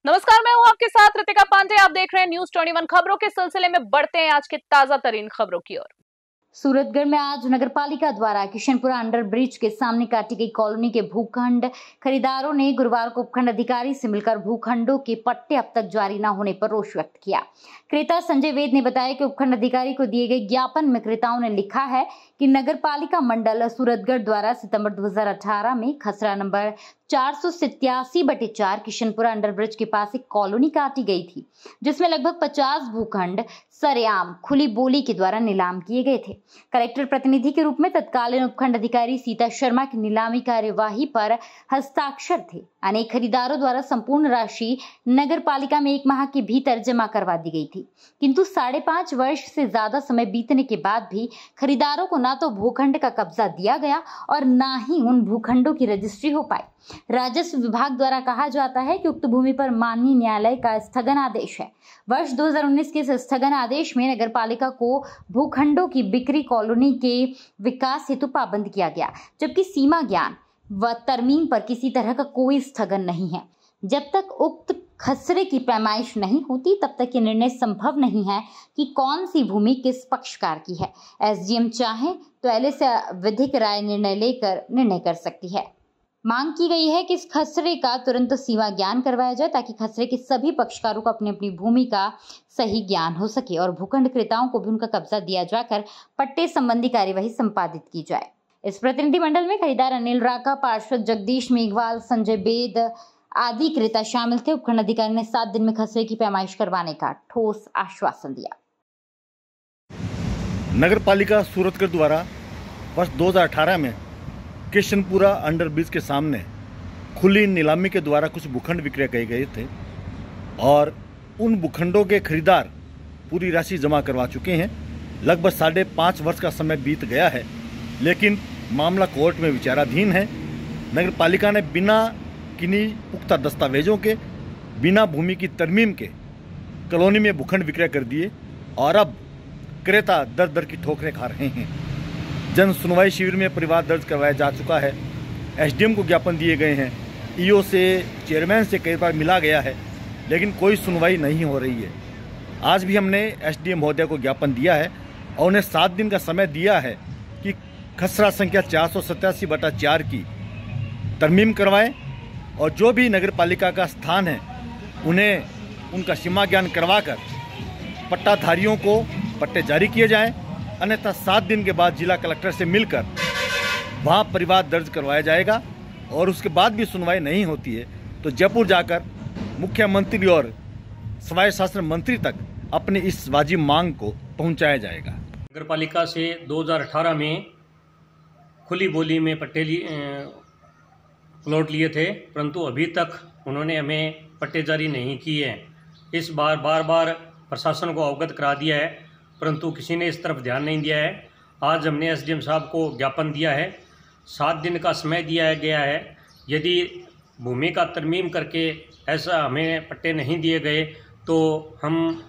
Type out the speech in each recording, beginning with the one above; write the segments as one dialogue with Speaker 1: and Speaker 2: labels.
Speaker 1: नमस्कार, मैं हूं आपके साथ रितिका पांडे। आप देख रहे हैं न्यूज 21 खबरों के सिलसिले में बढ़ते हैं आज के ताजा तरीन खबरों की ओर।
Speaker 2: सूरतगढ़ में आज नगरपालिका द्वारा किशनपुरा अंडर ब्रिज के सामने काटी गई कॉलोनी के भूखंड खरीदारों ने गुरुवार को उपखंड अधिकारी से मिलकर भूखंडों के पट्टे अब तक जारी न होने पर रोष व्यक्त किया। क्रेता संजय वेद ने बताया कि उपखंड अधिकारी को दिए गए ज्ञापन में क्रेताओं ने लिखा है कि नगरपालिका मंडल सूरतगढ़ द्वारा सितंबर 2018 में खसरा नंबर 487/4 किशनपुरा अंडरब्रिज के पास एक कॉलोनी काटी गई थी, जिसमें लगभग 50 भूखंड सरेआम खुली बोली के द्वारा नीलाम किए गए थे। कलेक्टर प्रतिनिधि के रूप में तत्कालीन उपखंड अधिकारी सीता शर्मा की नीलामी कार्यवाही पर हस्ताक्षर थे। अनेक खरीदारों द्वारा संपूर्ण राशि नगर पालिका में 1 माह के भीतर जमा करवा दी गई थी, किंतु 5.5 वर्ष से ज्यादा समय बीतने के बाद भी खरीदारों को न तो भूखंड का कब्जा दिया गया और न ही उन भूखंडों की रजिस्ट्री हो पाई। राजस्व विभाग द्वारा कहा जाता है कि उक्त भूमि पर माननीय न्यायालय का स्थगन आदेश है। वर्ष 2019 के इस स्थगन आदेश में नगर पालिका को भूखंडों की बिक्री कॉलोनी के विकास हेतु पाबंद किया गया, जबकि सीमा ज्ञान व तरमीम पर किसी तरह का कोई स्थगन नहीं है। जब तक उक्त खसरे की पैमाइश नहीं होती तब तक ये निर्णय संभव नहीं है कि कौन सी भूमि किस पक्षकार की है। एसडीएम चाहे तो एलए से विधिक राय निर्णय कर सकती है। मांग की गई है कि इस खसरे का तुरंत सीमा ज्ञान करवाया जाए ताकि खसरे के सभी पक्षकारों को अपनी अपनी भूमि का सही ज्ञान हो सके और भूखंड क्रेताओं को भी उनका कब्जा दिया जाकर पट्टे संबंधी कार्यवाही संपादित की जाए। इस प्रतिनिधिमंडल में खरीदार अनिल राका, पार्षद जगदीश मेघवाल, संजय बेद आदि क्रेता शामिल थे। उपखंड अधिकारी ने 7 दिन में खसरे की पैमाइश करवाने का ठोस आश्वासन दिया।
Speaker 3: नगर पालिका सूरतगढ़ द्वारा वर्ष 2018 में किशनपुरा अंडर ब्रिज के सामने खुली नीलामी के द्वारा कुछ भूखंड विक्रय किए गए थे और उन भूखंडों के खरीदार पूरी राशि जमा करवा चुके हैं। लगभग 5.5 वर्ष का समय बीत गया है, लेकिन मामला कोर्ट में विचाराधीन है। नगर पालिका ने बिना किन्हीं पुख्ता दस्तावेजों के, बिना भूमि की तरमीम के कॉलोनी में भूखंड विक्रय कर दिए और अब क्रेता दर दर की ठोकरें खा रहे हैं। जन सुनवाई शिविर में परिवार दर्ज करवाया जा चुका है। एसडीएम को ज्ञापन दिए गए हैं, ईओ से, चेयरमैन से कई बार मिला गया है, लेकिन कोई सुनवाई नहीं हो रही है। आज भी हमने एसडीएम महोदय को ज्ञापन दिया है और उन्हें 7 दिन का समय दिया है कि खसरा संख्या 487/4 की तरमीम करवाएं और जो भी नगर पालिका का स्थान है उन्हें उनका सीमा ज्ञान करवाकर पट्टाधारियों को पट्टे जारी किए जाएं, अन्यथा 7 दिन के बाद जिला कलेक्टर से मिलकर वहां परिवाद दर्ज करवाया जाएगा और उसके बाद भी सुनवाई नहीं होती है तो जयपुर जाकर मुख्यमंत्री और स्वायत्त शासन मंत्री तक अपनी इस वाजिब मांग को पहुंचाया जाएगा।
Speaker 4: नगर पालिका से 2018 में खुली बोली में पट्टे प्लॉट लिए थे, परंतु अभी तक उन्होंने हमें पट्टे जारी नहीं किए हैं। इस बार बार प्रशासन को अवगत करा दिया है, परंतु किसी ने इस तरफ ध्यान नहीं दिया है। आज हमने एसडीएम साहब को ज्ञापन दिया है, 7 दिन का समय दिया गया है। यदि भूमि का तरमीम करके ऐसा हमें पट्टे नहीं दिए गए तो हम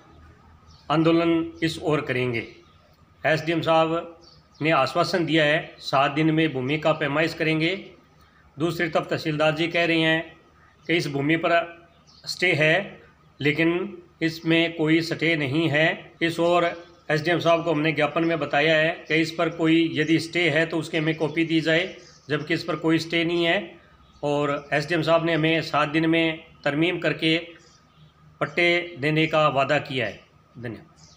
Speaker 4: आंदोलन इस ओर करेंगे। एसडीएम साहब ने आश्वासन दिया है 7 दिन में भूमि का पैमाइश करेंगे। दूसरी तरफ तहसीलदार जी कह रही हैं कि इस भूमि पर स्टे है, लेकिन इसमें कोई स्टे नहीं है। इस ओर एसडीएम साहब को हमने ज्ञापन में बताया है कि इस पर कोई यदि स्टे है तो उसकी हमें कॉपी दी जाए, जबकि इस पर कोई स्टे नहीं है। और एसडीएम साहब ने हमें 7 दिन में तरमीम करके पट्टे देने का वादा किया है। धन्यवाद।